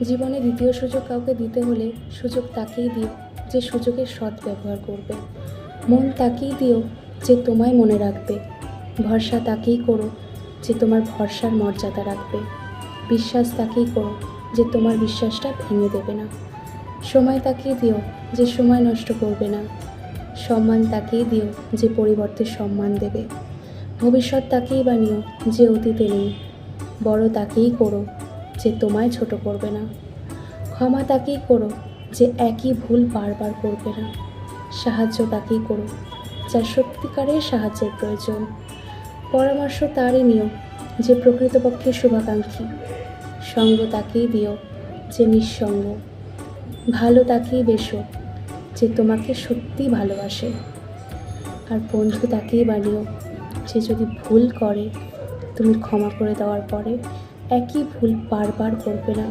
জীবনে দ্বিতীয় সুযোগ কাউকে দিতে হলে সুযোগ তাকেই দিও যে সুযোগের সৎ ব্যবহার করবে। মন তাকেই দিও যে তোমায় মনে রাখবে। ভরসা তাকেই করো যে তোমার ভরসার মর্যাদা রাখবে। বিশ্বাস তাকেই করো যে তোমার বিশ্বাসটা ভেঙে দেবে না। সময় তাকেই দিও যে সময় নষ্ট করবে না। সম্মান তাকেই দিও যে পরিবর্তে সম্মান দেবে। ভবিষ্যৎ তাকেই বানিও যে অতীতে নেই। বড় তাকেই করো যে তোমায় ছোট করবে না। ক্ষমা তাকেই করো যে একই ভুল বারবার করবে না। সাহায্য তাকেই করো যার সত্যিকারের সাহায্যের প্রয়োজন। পরামর্শ তারই নিও যে প্রকৃতপক্ষে শুভাকাঙ্ক্ষী। সঙ্গ তাকেই দিও যে নিঃসঙ্গ। ভালো তাকেই বেশো যে তোমাকে সত্যি ভালোবাসে। আর বন্ধু তাকেই বানিও যে যদি ভুল করে তুমি ক্ষমা করে দেওয়ার পরে একই ভুল বারবার করবে না।